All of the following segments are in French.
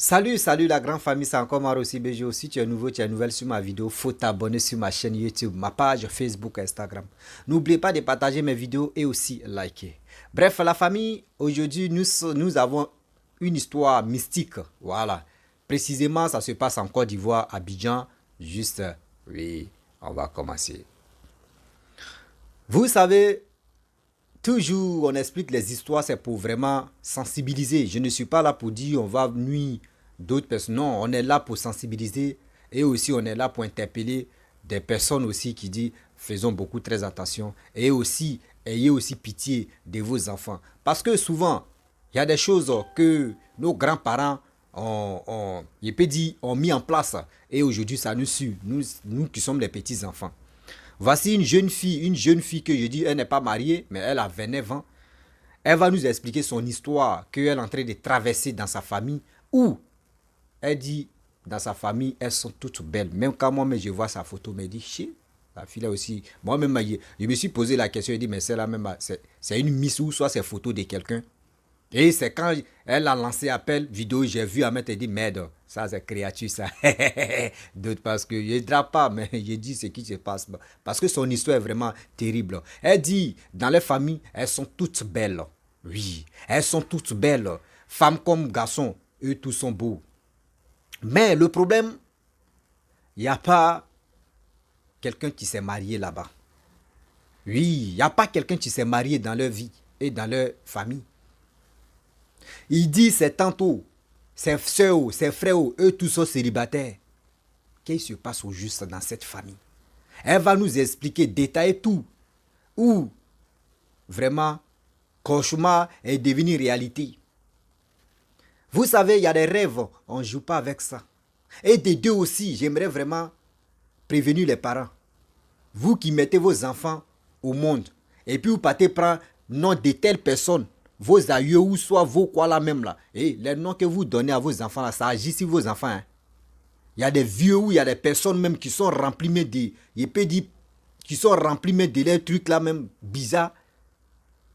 Salut la grande famille, c'est encore Maro aussi BG. Si tu es nouveau, tu es nouvelle sur ma vidéo, faut t'abonner sur ma chaîne YouTube, ma page Facebook, Instagram. N'oubliez pas de partager mes vidéos et aussi liker. Bref, la famille, aujourd'hui nous avons une histoire mystique. Voilà. Précisément, ça se passe en Côte d'Ivoire, à Abidjan. Juste, oui, on va commencer. Vous savez, toujours on explique les histoires, c'est pour vraiment sensibiliser. Je ne suis pas là pour dire on va nuire d'autres personnes. Non, on est là pour sensibiliser et aussi on est là pour interpeller des personnes aussi qui disent faisons beaucoup très attention et aussi ayez aussi pitié de vos enfants. Parce que souvent, il y a des choses que nos grands-parents je peux dire, ont mis en place et aujourd'hui ça nous suit, nous qui sommes les petits-enfants. Voici une jeune fille que je dis, elle n'est pas mariée, mais elle a 29 ans. Elle va nous expliquer son histoire qu'elle est en train de traverser dans sa famille, où elle dit, dans sa famille, elles sont toutes belles. Même quand moi, je vois sa photo, je me dis, chier, la fille là aussi. Moi-même, je me suis posé la question, je dis, mais celle-là même, c'est une miss ou soit c'est photo de quelqu'un. Et c'est quand elle a lancé appel vidéo, j'ai vu Ahmed et dit merde, ça c'est créature ça. D'autres parce que je ne drape pas, mais je dis ce qui se passe. Parce que son histoire est vraiment terrible. Elle dit, dans les familles, elles sont toutes belles. Oui, elles sont toutes belles. Femmes comme garçons, eux tous sont beaux. Mais le problème, il n'y a pas quelqu'un qui s'est marié là-bas. Oui, il n'y a pas quelqu'un qui s'est marié dans leur vie et dans leur famille. Il dit c'est tantôt, ses soeurs, ses frères, eux tous sont célibataires. Qu'est-ce qui se passe au juste dans cette famille? Elle va nous expliquer, détailler tout. Où vraiment, cauchemar est devenu réalité. Vous savez, il y a des rêves, on ne joue pas avec ça. Et des deux aussi, j'aimerais vraiment prévenir les parents. Vous qui mettez vos enfants au monde, et puis vous partez prendre nom de telle personne, vos aïeux ou soit vos quoi là même là. Et les noms que vous donnez à vos enfants là, ça agit sur vos enfants. Hein. Il y a des vieux ou il y a des personnes même qui sont remplies de, je peux dire, qui sont remplies de leurs trucs là même bizarres.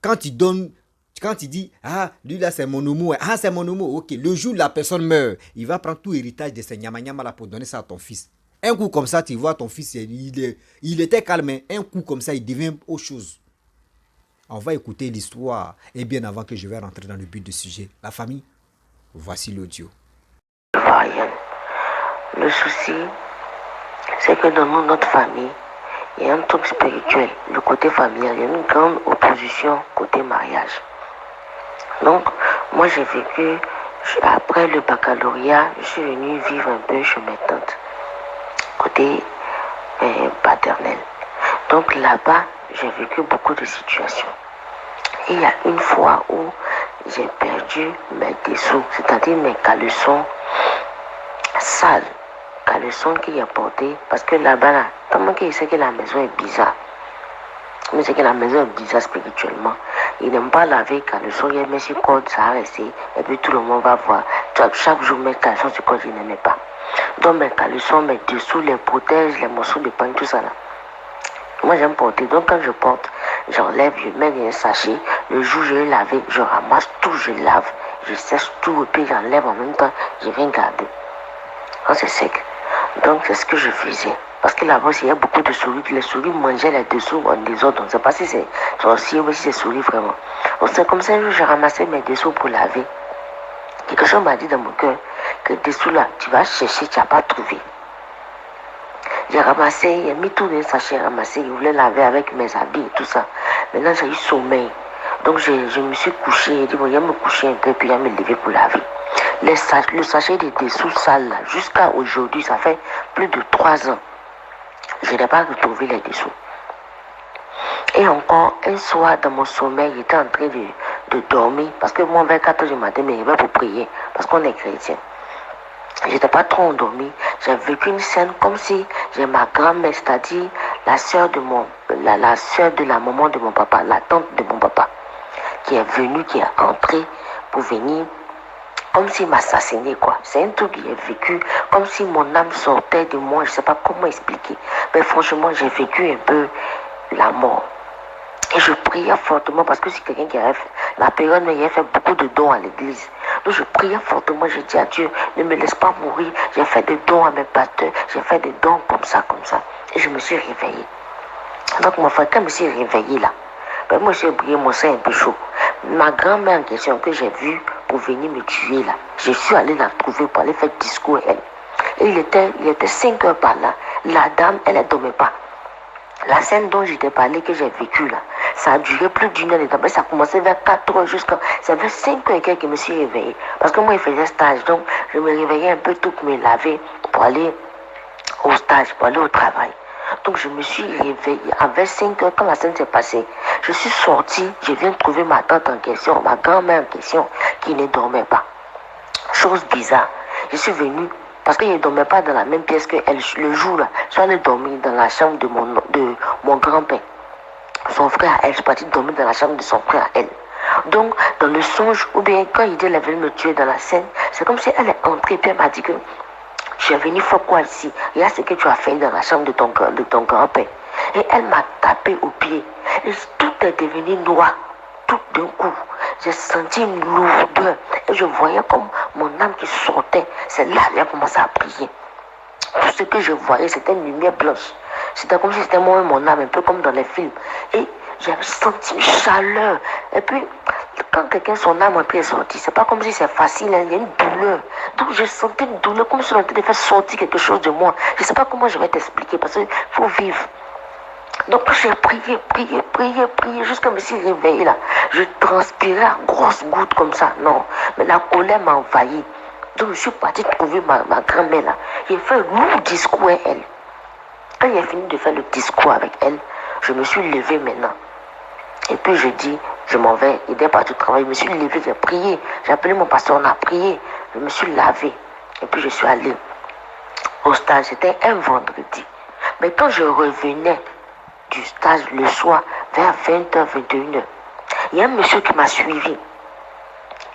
Quand ils donnent, quand il dit, ah, lui là c'est mon homo, ah c'est mon homo, ok. Le jour où la personne meurt, il va prendre tout héritage de ces nyama nyama là pour donner ça à ton fils. Un coup comme ça, tu vois ton fils, il était calme, un coup comme ça, il devient autre chose. On va écouter l'histoire. Et bien avant que je vais rentrer dans le but du sujet, la famille, voici l'audio. Le souci, c'est que dans notre famille, il y a un truc spirituel. Le côté familial, il y a une grande opposition côté mariage. Donc, moi j'ai vécu, après le baccalauréat, je suis venue vivre un peu chez mes tantes, côté paternel. Donc là-bas, j'ai vécu beaucoup de situations. Et il y a une fois où j'ai perdu mes dessous, c'est-à-dire mes caleçons sales, caleçons qu'il a portés, parce que là-bas, là, tellement qu'il sait que la maison est bizarre, mais c'est que la maison est bizarre spirituellement. Il n'aime pas laver caleçons, il met sur code, ça a resté, et puis tout le monde va voir. Chaque jour, mes caleçons sur code, il n'aimait pas. Donc mes caleçons, mes dessous, les protèges, les morceaux de pain, tout ça là. Moi j'aime porter, donc quand je porte, j'enlève, je mets dans un sachet. Le jour où je vais laver, je ramasse tout, je lave, je sèche tout, et puis j'enlève en même temps, je viens garder. Quand c'est sec. Donc c'est ce que je faisais. Parce que là-bas, il y a beaucoup de souris. Les souris mangeaient les dessous en désordre. On ne sait pas si c'est sorcier ou si c'est souris vraiment. Donc c'est comme ça que j'ai ramassé mes dessous pour laver. Quelque chose m'a dit dans mon cœur que dessous là, tu vas chercher, tu n'as pas trouvé. J'ai ramassé, j'ai mis tout dans un sachet ramassé. Je voulais laver avec mes habits et tout ça. Maintenant, j'ai eu sommeil. Donc, je me suis couché. J'ai dit, bon, je vais me coucher un peu, puis je vais me lever pour laver. Le sachet de dessous sale, là, jusqu'à aujourd'hui, ça fait plus de 3 ans. Je n'ai pas retrouvé les dessous. Et encore, un soir, dans mon sommeil, j'étais en train de dormir. Parce que moi, vers 4 h du matin, je me réveille pour prier. Parce qu'on est chrétien. Je n'étais pas trop endormie. J'ai vécu une scène comme si j'ai ma grand-mère, c'est-à-dire la soeur de la maman de mon papa, la tante de mon papa, qui est venue, qui est entrée pour venir, comme s'il m'assassinait, quoi. C'est un truc que j'ai vécu, comme si mon âme sortait de moi, je ne sais pas comment expliquer. Mais franchement, j'ai vécu un peu la mort. Et je priais fortement parce que c'est quelqu'un qui avait fait, la période, il a fait beaucoup de dons à l'église. Donc je priais fortement, je dis à Dieu, ne me laisse pas mourir. J'ai fait des dons à mes pasteurs, j'ai fait des dons comme ça. Et je me suis réveillée. Donc mon frère, quand je me suis réveillée là, ben, moi j'ai brillé mon sein un peu chaud. Ma grand-mère en question que j'ai vue pour venir me tuer là, je suis allée la trouver pour aller faire discours à elle. Et il était 5 heures par là. La dame, elle ne dormait pas. La scène dont je t'ai parlé, que j'ai vécue là, ça a duré plus d'une heure de temps. Ça a commencé vers 4 heures jusqu'à... Ça fait 5 heures que je me suis réveillée. Parce que moi, il faisait stage. Donc, je me réveillais un peu tôt pour me laver, pour aller au stage, pour aller au travail. Donc, je me suis réveillée. Vers 5 heures, quand la scène s'est passée, je suis sortie. Je viens de trouver ma tante en question, ma grand-mère en question, qui ne dormait pas. Chose bizarre. Je suis venue parce qu'elle ne dormait pas dans la même pièce que elle le jour là. Soit elle dormait dans la chambre de mon grand-père. Son frère, elle est partie dormir dans la chambre de son frère, elle. Donc, dans le songe, ou bien quand il dit qu'elle venue me tuer dans la scène, c'est comme si elle est entrée et puis elle m'a dit que tu es venu faire quoi ici? Il y a ce que tu as fait dans la chambre de ton grand-père. Et elle m'a tapé au pied. Et tout est devenu noir. Tout d'un coup, j'ai senti une lourdeur. Et je voyais comme mon âme qui sortait. C'est là qu'elle a commencé à prier. Tout ce que je voyais, c'était une lumière blanche. C'était comme si c'était moi et mon âme, un peu comme dans les films. Et j'avais senti une chaleur. Et puis, quand quelqu'un, son âme est sortie, c'est pas comme si c'est facile, hein, il y a une douleur. Donc, j'ai senti une douleur, comme si on était de faire sortir quelque chose de moi. Je ne sais pas comment je vais t'expliquer, parce qu'il faut vivre. Donc j'ai prié, jusqu'à me suis réveillée là. Je transpirais à grosses gouttes comme ça. Non, mais la colère m'a envahi. Donc je suis partie trouver ma grand-mère là. J'ai fait un long discours à elle. Quand j'ai fini de faire le discours avec elle, je me suis levée maintenant. Et puis je dis, je m'en vais, il est parti au travail. Je me suis levée, j'ai prié. J'ai appelé mon pasteur, on a prié. Je me suis lavée. Et puis je suis allée au stage. C'était un vendredi. Mais quand je revenais du stage le soir, vers 20h, 21h, il y a un monsieur qui m'a suivi.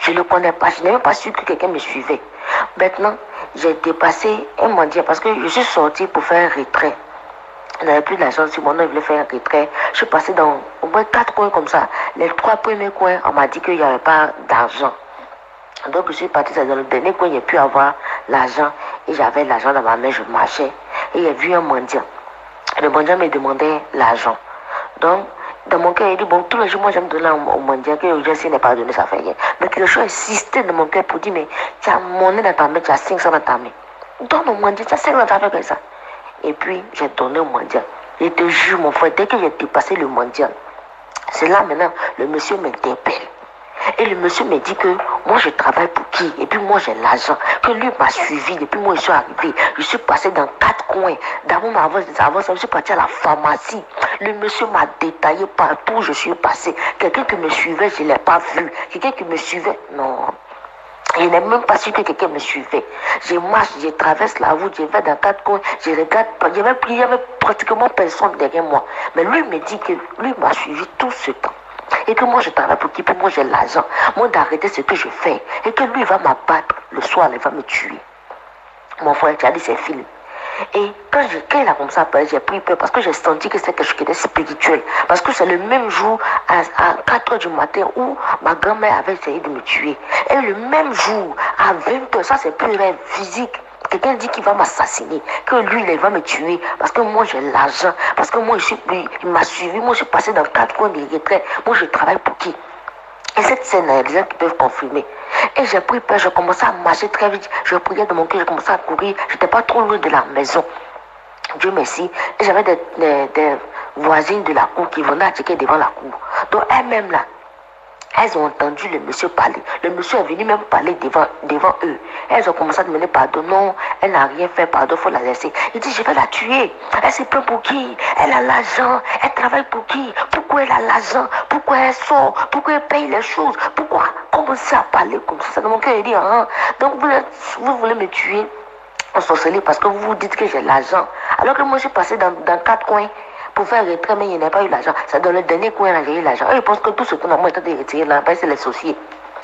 Je ne le connais pas, je n'ai même pas su que quelqu'un me suivait. Maintenant, j'ai dépassé un mendiant parce que je suis sortie pour faire un retrait. Il n'avait plus d'argent sur mon nom, il voulait faire un retrait. Je suis passée dans au moins 4 coins comme ça. Les 3 premiers coins, on m'a dit qu'il n'y avait pas d'argent. Donc je suis partie dans le dernier coin, j'ai pu avoir l'argent. Et j'avais l'argent dans ma main, je marchais. Et j'ai vu un mendiant. Le mendiant me demandait l'argent. Donc, dans mon cœur, il dit, bon, tous les jours, moi, j'aime donner au mendiant, que le s'il n'est pas donné, ça fait rien. Mais quelque chose insistait dans mon cœur pour dire, mais tu as monnaie dans ta main, tu as 500 dans ta main. Donne au mendiant, tu as 500 dans ta main comme ça. Et puis, j'ai donné au mendiant. Je te jure, mon frère, dès que j'ai dépassé le mendiant, c'est là maintenant, le monsieur m'interpelle. Et le monsieur me dit que moi je travaille pour qui? Et puis moi j'ai l'argent. Que lui m'a suivi. Et puis moi je suis arrivé. Je suis passé dans 4 coins. D'abord avant ça, je suis parti à la pharmacie. Le monsieur m'a détaillé partout où je suis passé. Quelqu'un qui me suivait, je ne l'ai pas vu. Quelqu'un qui me suivait, non. Je n'ai même pas su que quelqu'un me suivait. Je marche, je traverse la route, je vais dans 4 coins, je regarde, il y avait pratiquement personne derrière moi. Mais lui me dit que lui m'a suivi tout ce temps. Et que moi je travaille pour qui? Pour moi j'ai l'argent. Moi d'arrêter ce que je fais. Et que lui va m'abattre le soir, il va me tuer. Mon frère, tu as dit c'est fini. Et quand il a comme ça parlé, j'ai pris peur parce que j'ai senti que c'est quelque chose qui était spirituel. Parce que c'est le même jour, à 4 heures du matin, où ma grand-mère avait essayé de me tuer. Et le même jour, à 20 heures, ça c'est plus rêve physique. Quelqu'un dit qu'il va m'assassiner, que lui, il va me tuer, parce que moi j'ai l'argent, parce que moi il m'a suivi, moi je suis passé dans 4 coins de retrait, moi je travaille pour qui? Et cette scène, il y a des gens qui peuvent confirmer. Et j'ai pris peur, j'ai commencé à marcher très vite, je priais de mon cœur, j'ai commencé à courir, je n'étais pas trop loin de la maison. Dieu merci. Et j'avais des voisines de la cour qui venaient attaquer devant la cour. Donc elles-mêmes là, elles ont entendu le monsieur parler. Le monsieur est venu même parler devant eux. Elles ont commencé à demander pardon. Non, elle n'a rien fait, pardon, il faut la laisser. Il dit, je vais la tuer. Elle se plaint pour qui? Elle a l'argent. Elle travaille pour qui? Pourquoi elle a l'argent? Pourquoi elle sort? Pourquoi elle paye les choses? Pourquoi? Commencer à parler comme ça. Dans mon cœur, il dit, ah, donc vous voulez me tuer en sorcellerie parce que vous vous dites que j'ai l'argent. Alors que moi, je suis passé dans 4 coins pour faire retrait, mais il n'y a pas eu l'argent. C'est dans le dernier coin, là, j'ai eu l'argent. Eux, ils pensent que tout ce qu'on a moi était de retirer là, c'est les sorciers.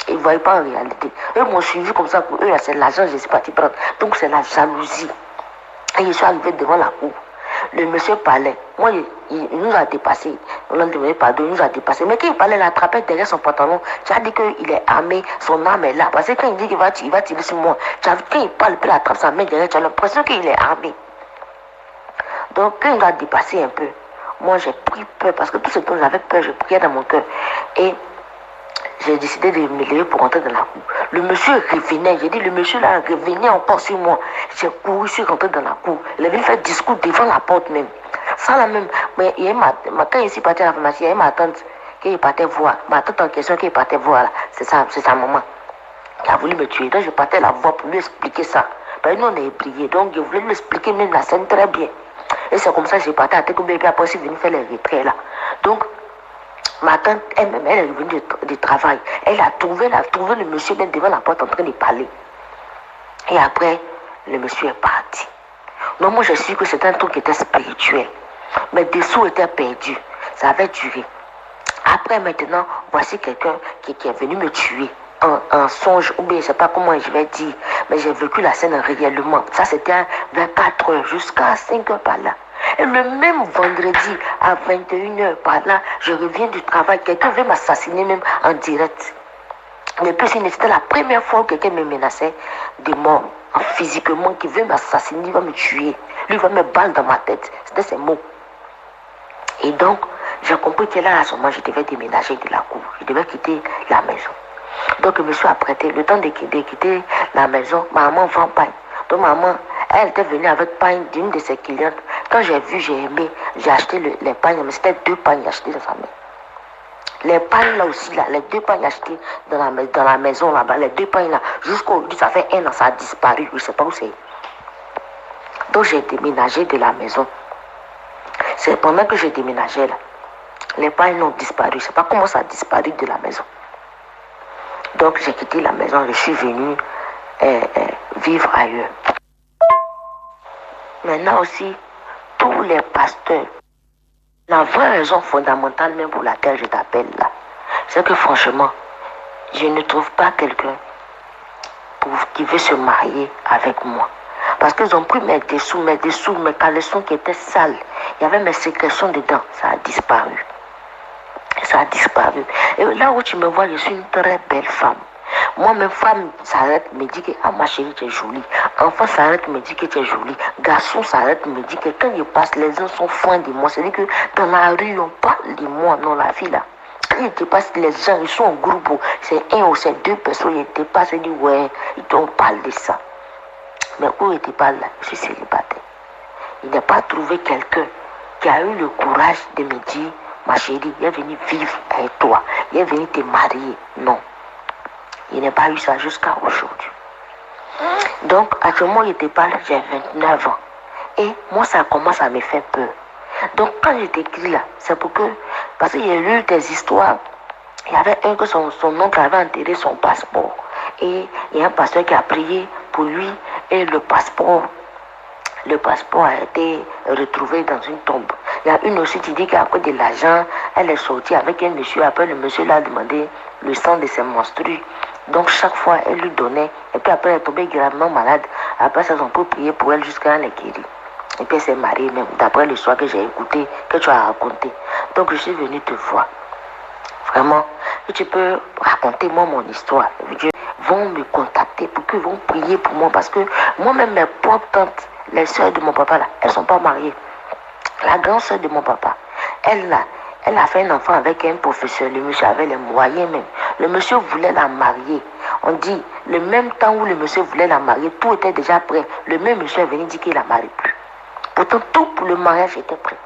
Ils ne voient pas en réalité. Eux m'ont suivi comme ça pour eux, là, c'est l'argent, je suis parti prendre. Donc c'est la jalousie. Et je suis arrivé devant la cour. Le monsieur parlait. Moi, il nous a dépassé. On l'a demandé pardon, il nous a dépassé. Mais quand il parlait, il attrapait derrière son pantalon. Tu as dit qu'il est armé, son arme est là. Parce que quand il dit qu'il va tirer sur moi, quand il parle, il attrape sa main derrière, tu as l'impression qu'il est armé. Donc, quand il a dépassé un peu, moi j'ai pris peur. Parce que tout ce temps, j'avais peur, je priais dans mon cœur. Et j'ai décidé de me lever pour rentrer dans la cour. Le monsieur revenait, j'ai dit, le monsieur là revenait encore sur moi. J'ai couru, je suis rentré dans la cour. Il avait fait discours devant la porte même. Ça là même, mais quand il s'est parti à la pharmacie, il y a ma tante qui partait voir. Ma tante en question qui partait voir là, c'est sa maman qui a voulu me tuer. Donc je partais la voir pour lui expliquer ça. Ben, nous on est prié, donc je voulais lui expliquer même la scène très bien. Et c'est comme ça que j'ai parti à Tekobé, et puis après je suis venu faire les retraits là. Donc, ma tante, elle-même, elle est revenue du travail. Elle a trouvé le monsieur devant la porte en train de parler. Et après, le monsieur est parti. Donc moi, je suis que c'était un truc qui était spirituel. Mes dessous étaient perdus. Ça avait duré. Après, maintenant, voici quelqu'un qui est venu me tuer. Un songe, ou bien je ne sais pas comment je vais dire, mais j'ai vécu la scène réellement. Ça, c'était vers 4 heures, jusqu'à 5 heures par là. Et le même vendredi, à 21 heures par là, je reviens du travail. Quelqu'un veut m'assassiner même en direct. Mais puis, c'était la première fois que quelqu'un me menaçait de mort, physiquement, qui veut m'assassiner, il va me tuer. Lui, il va me balle dans ma tête. C'était ses mots. Et donc, j'ai compris que là, à ce moment, je devais déménager de la cour. Je devais quitter la maison. Donc, je me suis apprêté. Le temps de quitter la maison, maman vend pain. Donc, maman, elle était venue avec pain d'une de ses clientes. Quand j'ai vu, j'ai aimé, j'ai acheté les pagnes, mais c'était 2 pagnes achetées dans sa main. Les pagnes là aussi, là, les 2 pagnes achetées dans la maison là-bas, les 2 pagnes là, jusqu'aujourd'hui, ça fait 1 an, ça a disparu, je ne sais pas où c'est. Donc j'ai déménagé de la maison. C'est pendant que j'ai déménagé là, les pagnes ont disparu, je ne sais pas comment ça a disparu de la maison. Donc j'ai quitté la maison, je suis venu vivre ailleurs. Maintenant aussi, tous les pasteurs, la vraie raison fondamentale même pour laquelle je t'appelle là, c'est que franchement, je ne trouve pas quelqu'un qui veut se marier avec moi. Parce qu'ils ont pris mes dessous, mes caleçons qui étaient sales. Il y avait mes sécrétions dedans, ça a disparu. Ça a disparu. Et là où tu me vois, je suis une très belle femme. Moi, même femme s'arrête, me dit que ah, ma chérie, tu es jolie. Enfant s'arrête, me dit que tu es jolie. Garçon s'arrête, me dit que quand je passe, les gens sont fins de moi. C'est-à-dire que dans la rue, on parle de moi, non, la vie là. Quand ils te passent, les gens, ils sont en groupe. C'est 1 ou c'est 2 personnes, ils te passent et disent ouais, on parle de ça. Mais où il te parle là, je suis célibataire. Il n'a pas trouvé quelqu'un qui a eu le courage de me dire ma chérie, il est venu vivre avec toi. Il est venu te marier. Non. Il n'a pas eu ça jusqu'à aujourd'hui. Donc, actuellement, il te parle, j'ai 29 ans. Et moi, ça commence à me faire peur. Donc, quand je t'écris là, c'est pour que... Parce qu'il y a eu des histoires. Il y avait un que son oncle avait enterré son passeport. Et il y a un pasteur qui a prié pour lui. Et le passeport a été retrouvé dans une tombe. Il y a une aussi qui dit qu'après de l'argent, elle est sortie avec un monsieur. Après, le monsieur l'a demandé le sang de ses menstrues. Donc, chaque fois, elle lui donnait. Et puis après, elle est tombée gravement malade. Après ça, on peut prier pour elle jusqu'à elle est guérie. Et puis, elle s'est mariée même, d'après le soir que j'ai écouté, que tu as raconté. Donc, je suis venue te voir. Vraiment, que tu peux raconter moi mon histoire. Dieu vont me contacter pour qu'ils vont prier pour moi. Parce que moi-même, mes propres tantes, les soeurs de mon papa, là, elles ne sont pas mariées. La grande soeur de mon papa, elle a fait un enfant avec un professeur. Le monsieur avait les moyens même. Le monsieur voulait la marier. On dit, le même temps où le monsieur voulait la marier, tout était déjà prêt. Le même monsieur est venu dire qu'il ne la marie plus. Pourtant, tout pour le mariage était prêt.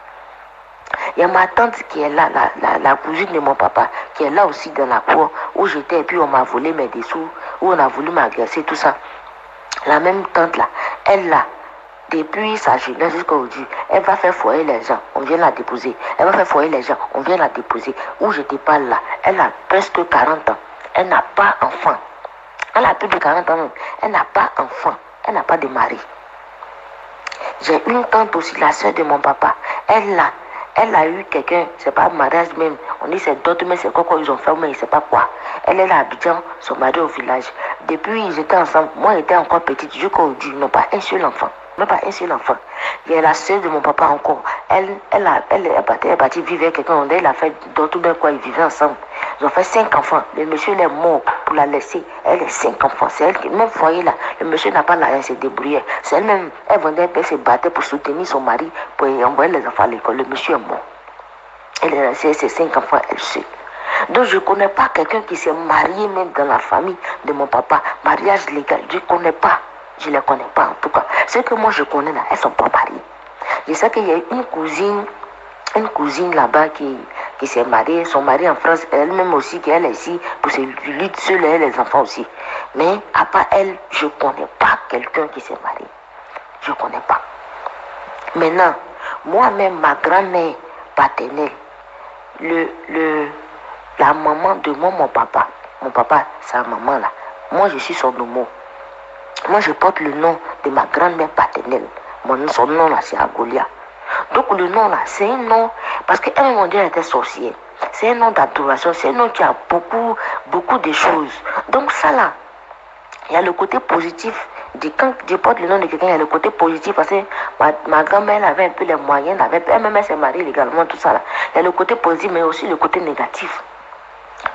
Il y a ma tante qui est là, la cousine de mon papa, qui est là aussi dans la cour où j'étais. Et puis on m'a volé mes dessous, où on a voulu m'agresser, tout ça. La même tante là, elle là, depuis sa jeunesse jusqu'à aujourd'hui, elle va faire foyer les gens, on vient la déposer. Elle va faire foyer les gens, on vient la déposer. Où je te parle là, elle a presque 40 ans. Elle n'a pas enfant. Elle a plus de 40 ans même. Elle n'a pas enfant. Elle n'a pas de mari. J'ai une tante aussi, la soeur de mon papa. Elle a eu quelqu'un, c'est pas mariage même. On dit c'est d'autres, mais c'est quoi ils ont fait, mais je ne sais pas quoi. Elle est là à Abidjan, son mari au village. Depuis ils étaient ensemble, moi j'étais encore petite, jusqu'aujourd'hui, ils n'ont pas un seul enfant. Même pas un seul enfant. Il y a la sœur de mon papa encore. Elle est partie vivre avec quelqu'un. Elle a fait d'autres d'un quoi, ils vivaient ensemble. Ils ont fait 5 enfants. Le monsieur il est mort pour la laisser. Elle a 5 enfants. C'est elle qui, même foyer là, le monsieur n'a pas l'argent, elle se débrouillait. C'est elle-même, elle vendait, elle se battait pour soutenir son mari, pour envoyer les enfants à l'école. Le monsieur est mort. Elle a laissé ses 5 enfants, elle seule. Donc je ne connais pas quelqu'un qui s'est marié même dans la famille de mon papa. Mariage légal, je ne connais pas. Je ne les connais pas en tout cas. Ceux que moi je connais là, elles ne sont pas mariées. Je sais qu'il y a une cousine là-bas qui s'est mariée, son mari en France, elle-même aussi, qu'elle est ici, pour se lui seule et les enfants aussi. Mais à part elle, je ne connais pas quelqu'un qui s'est marié. Je ne connais pas. Maintenant, moi-même, ma grand-mère paternelle, la maman de mon papa, sa maman là, moi je suis son homo. Moi je porte le nom de ma grand-mère paternelle. Son nom là c'est Agolia. Donc le nom là c'est un nom, parce qu'elle m'a dit qu'elle était sorcière. C'est un nom d'adoration, c'est un nom qui a beaucoup de choses. Donc ça là, il y a le côté positif. Quand je porte le nom de quelqu'un, il y a le côté positif parce que ma grand-mère elle avait un peu les moyens, elle-même elle s'est mariée légalement, tout ça là. Il y a le côté positif mais aussi le côté négatif.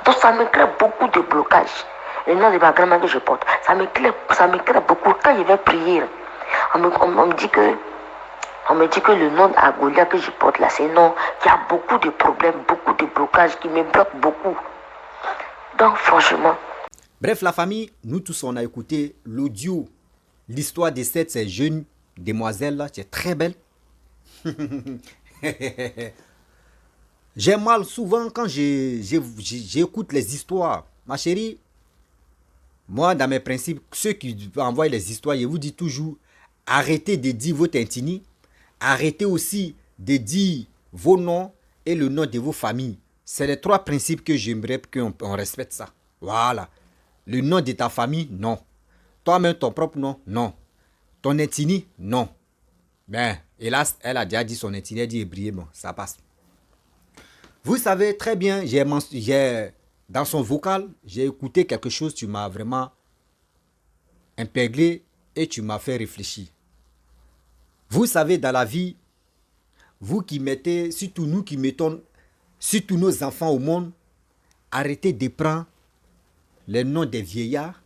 Donc ça me crée beaucoup de blocages. Le nom de ma grand-mère que je porte, ça me crée beaucoup. Quand je vais prier, on me dit que le nom d'Agolia que je porte là, c'est un nom qui a beaucoup de problèmes, beaucoup de blocages, qui me bloquent beaucoup. Donc franchement. Bref, la famille, nous tous on a écouté l'audio, l'histoire de cette jeune demoiselle là, c'est très belle. J'ai mal souvent quand j'écoute les histoires. Ma chérie, moi dans mes principes, ceux qui envoient les histoires, je vous dis toujours, arrêtez de dire votre intini, arrêtez aussi de dire vos noms et le nom de vos familles. C'est les 3 principes que j'aimerais qu'on respecte ça. Voilà. Le nom de ta famille, non. Toi-même, ton propre nom, non. Ton intini, non. Ben, hélas, elle a déjà dit son intini, elle dit hébreu, bon, ça passe. Vous savez très bien, dans son vocal, j'ai écouté quelque chose, tu m'as vraiment impréglé et tu m'as fait réfléchir. Vous savez, dans la vie, vous qui mettez, surtout nous qui mettons, surtout nos enfants au monde, arrêtez de prendre les noms des vieillards,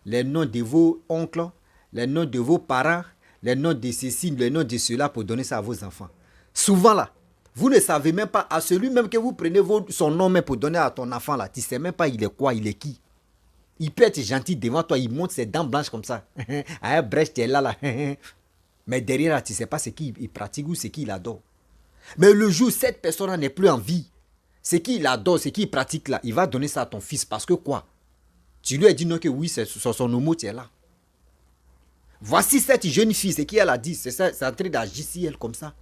les noms de vos oncles, les noms de vos parents, les noms de ceci, les noms de cela pour donner ça à vos enfants. Souvent là, vous ne savez même pas, à celui même que vous prenez son nom même pour donner à ton enfant là, tu ne sais même pas il est quoi, il est qui. Il peut être gentil devant toi, il monte ses dents blanches comme ça. Ah, bref, tu es là. Mais derrière là, tu ne sais pas ce qu'il pratique ou ce qu'il adore. Mais le jour où cette personne n'est plus en vie, ce qu'il adore, ce qu'il pratique là, il va donner ça à ton fils parce que quoi? Tu lui as dit non que oui, c'est son homo, tu es là. Voici cette jeune fille, ce qu'elle a dit, c'est en train d'agir sur elle comme ça.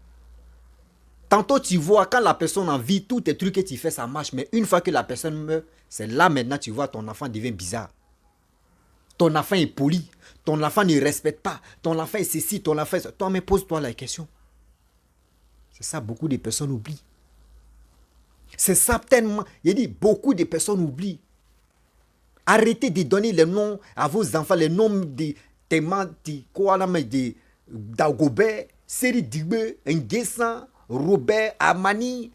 Tantôt tu vois, quand la personne en vie, tous tes trucs que tu fais, ça marche. Mais une fois que la personne meurt, c'est là maintenant tu vois, ton enfant devient bizarre. Ton enfant est poli. Ton enfant ne respecte pas. Ton enfant est ceci, ton enfant est ça. Toi, mais pose-toi la question. C'est ça, beaucoup de personnes oublient. C'est ça tellement. Il dit, beaucoup de personnes oublient. Arrêtez de donner les noms à vos enfants, les noms de Téman, de Dagobert, Seri Digbe, Nguessan, Robert, Amani,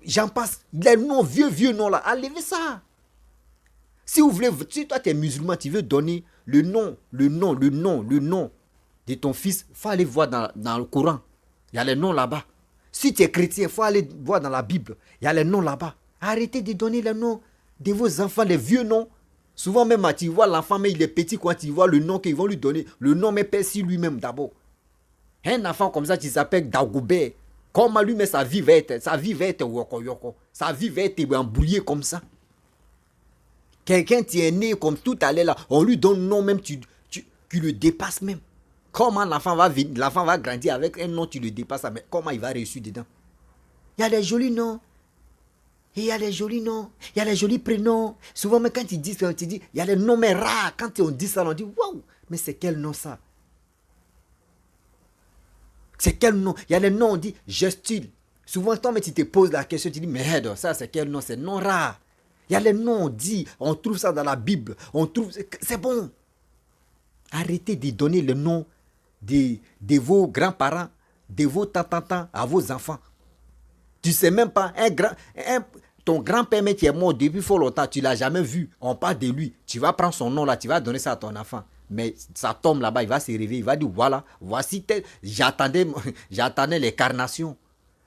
j'en passe. Les noms, vieux noms là, enlevez ça. Si vous voulez, si toi tu es musulman, tu veux donner le nom de ton fils, il faut aller voir dans le Coran. Il y a les noms là-bas. Si tu es chrétien, il faut aller voir dans la Bible. Il y a les noms là-bas. Arrêtez de donner les noms de vos enfants, les vieux noms. Souvent même, tu vois l'enfant, mais il est petit, quand tu vois le nom qu'ils vont lui donner, le nom mais pèse sur lui-même d'abord. Un enfant comme ça, qui s'appelle Dagobert, comment lui, mais sa vie va être woko yoko. Sa vie va être embrouillée comme ça. Quelqu'un qui est né comme tout à l'heure là, on lui donne un nom même, tu le dépasses même. Comment l'enfant va grandir avec un nom, tu le dépasses, mais comment il va réussir dedans? Il y a des jolis noms. Et il y a les jolis noms, il y a les jolis prénoms. Souvent, mais quand ils disent, il y a les noms mais rares. Quand on dit ça, on dit, waouh, mais c'est quel nom ça? C'est quel nom? Il y a les noms, on dit, gestule. Souvent, toi, mais tu te poses la question, tu dis, merde, ça, c'est quel nom? C'est nom rare. Il y a les noms, on dit, on trouve ça dans la Bible. On trouve, c'est bon. Arrêtez de donner le nom de vos grands-parents, de vos tantans à vos enfants. Tu ne sais même pas, ton grand-père qui est mort depuis fort longtemps, tu ne l'as jamais vu. On parle de lui. Tu vas prendre son nom là, tu vas donner ça à ton enfant. Mais ça tombe là-bas, il va se réveiller, il va dire voilà, voici j'attendais les carnations.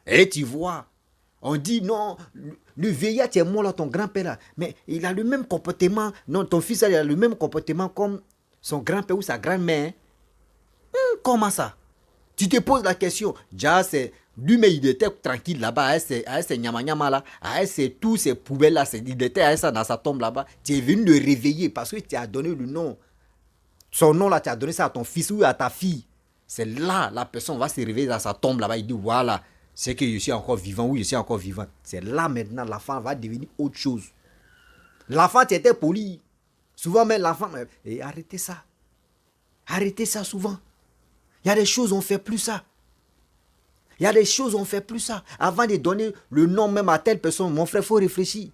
Et tu vois, on dit non, le vieillard est mort là, ton grand-père là, mais il a le même comportement, non, ton fils là, il a le même comportement comme son grand-père ou sa grand-mère. Comment ça? Tu te poses la question. Déjà, c'est lui, mais il était tranquille là-bas, avec ses nyama là, avec tous ces poubelles là, il était avec ça dans sa tombe là-bas. Tu es venu le réveiller parce que tu as donné le nom. Son nom là, tu as donné ça à ton fils ou à ta fille. C'est là, la personne va se réveiller dans sa tombe là-bas. Il dit voilà, c'est que je suis encore vivant, oui, je suis encore vivant. C'est là maintenant, l'enfant va devenir autre chose. L'enfant, tu étais poli. Souvent, même l'enfant, et arrêtez ça. Arrêtez ça souvent. Il y a des choses, on ne fait plus ça. Il y a des choses, on ne fait plus ça. Avant de donner le nom même à telle personne, mon frère, il faut réfléchir. Il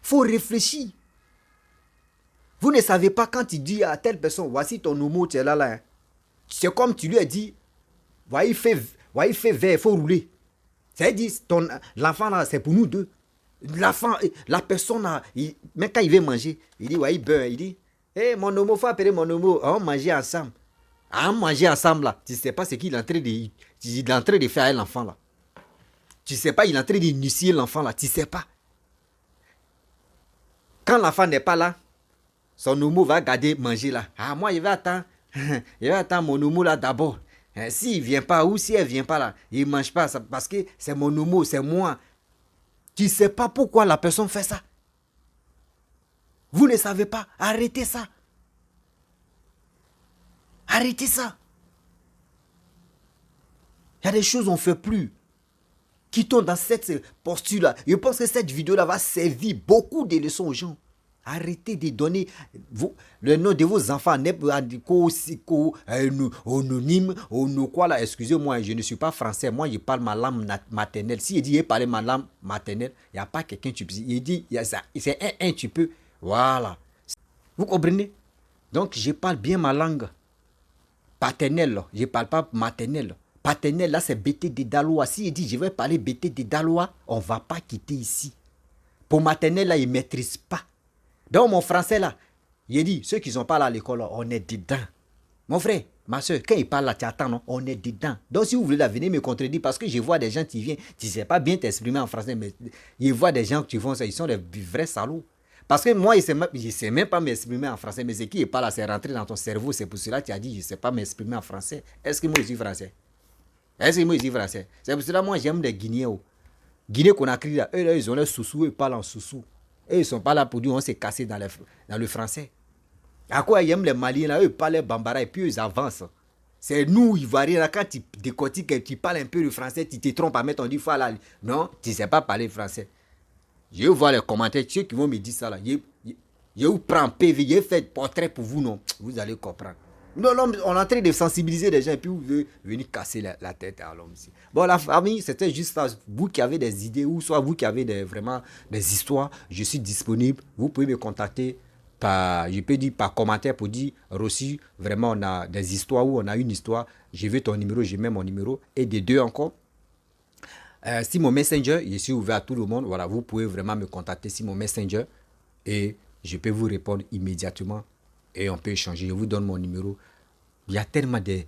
faut réfléchir. Vous ne savez pas quand tu dis à telle personne, voici ton homo, tu es là, là. C'est comme tu lui as dit, voyez, il fait vert, il faut rouler. C'est-à-dire, l'enfant là, c'est pour nous deux. L'enfant, la personne là, même quand il veut manger, il dit, ouais, il beurre, il dit, hé, mon homo, il faut appeler mon homo, on manger ensemble. À manger ensemble là, tu ne sais pas ce qu'il est en train de faire à l'enfant là. Tu ne sais pas, il est en train d'initier l'enfant là, tu ne sais pas. Quand l'enfant n'est pas là, son homo va garder manger là. Ah, moi, je vais attendre mon homo là d'abord. S'il ne vient pas ou si elle ne vient pas là, il ne mange pas parce que c'est mon homo, c'est moi. Tu ne sais pas pourquoi la personne fait ça. Vous ne savez pas. Arrêtez ça. Arrêtez ça. Il y a des choses qu'on ne fait plus. Quittons dans cette posture-là. Je pense que cette vidéo-là va servir beaucoup de leçons aux gens. Arrêtez de donner le nom de vos enfants anonyme, quoi là. Excusez-moi, je ne suis pas français. Moi, je parle ma langue maternelle. Si il dit parler ma langue maternelle, il n'y a pas quelqu'un tu peux. Il dit, c'est un tu peux. Voilà. Vous comprenez? Donc, je parle bien ma langue paternelle. Je ne parle pas maternelle. Paternelle, là, c'est BT de Dalois. Si il dit, je vais parler BT de Dalois, on ne va pas quitter ici. Pour maternelle, là, il ne maîtrise pas. Donc, mon français, là, il dit, ceux qui ne sont pas là à l'école, on est dedans. Mon frère, ma soeur, quand il parle là, tu attends, non? On est dedans. Donc, si vous voulez là, venez me contredire, parce que je vois des gens qui viennent, tu ne sais pas bien t'exprimer en français, mais je vois des gens qui font ça, ils sont des vrais salauds. Parce que moi, je ne sais même pas m'exprimer en français, mais ce qui est pas là, c'est rentré dans ton cerveau. C'est pour cela que tu as dit, je ne sais pas m'exprimer en français. Est-ce que moi, je suis français? Est-ce que moi, je suis français? C'est pour cela que moi, j'aime les Guinéens. Guinée Conakry, là, eux, là, ils ont les sous-sous, ils parlent en sous-sous. Et ils ne sont pas là pour dire on s'est cassé dans le français. À quoi ils aiment les Maliens, là, eux, ils parlent bambara et puis ils avancent. C'est nous, Ivoiriens, là, quand tu décortiques et tu parles un peu le français, tu te trompes à mettre, on dit, non, tu ne sais pas parler français. Je vois les commentaires, ceux qui vont me dire ça là. Je vous prends PV, je fais portrait pour vous, non. Vous allez comprendre. Non, on est en train de sensibiliser les gens et puis vous venez casser la tête à l'homme ici. Bon, la famille, c'était juste ça. Vous qui avez des idées ou soit vous qui avez vraiment des histoires, je suis disponible. Vous pouvez me contacter je peux dire par commentaire pour dire, Rossi, vraiment on a des histoires ou on a une histoire. Je veux ton numéro, je mets mon numéro. Et des deux encore. Si mon messenger, je suis ouvert à tout le monde, voilà, vous pouvez vraiment me contacter sur mon messenger et je peux vous répondre immédiatement et on peut échanger. Je vous donne mon numéro. Il y a tellement des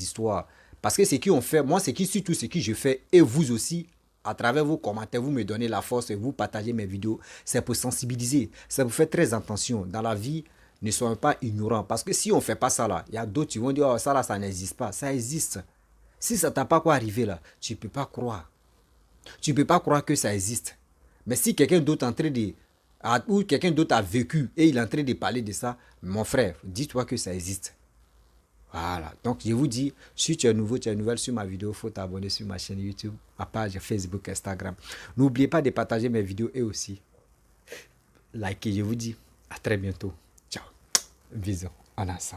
histoires. Parce que ce qu'on fait, moi, surtout ce que je fais et vous aussi, à travers vos commentaires, vous me donnez la force et vous partagez mes vidéos, c'est pour sensibiliser, c'est pour faire très attention. Dans la vie, ne soyons pas ignorants. Parce que si on ne fait pas ça là, il y a d'autres qui vont dire, oh, ça là, ça n'existe pas. Ça existe. Si ça t'a pas quoi arrivé là, tu ne peux pas croire. Tu ne peux pas croire que ça existe. Mais si quelqu'un d'autre ou quelqu'un d'autre a vécu et il est en train de parler de ça, mon frère, dis-toi que ça existe. Voilà. Donc, je vous dis, si tu es nouveau, tu es nouvelle sur ma vidéo, il faut t'abonner sur ma chaîne YouTube, ma page Facebook, Instagram. N'oubliez pas de partager mes vidéos et aussi likez. Je vous dis à très bientôt. Ciao. Bisous. En ensemble.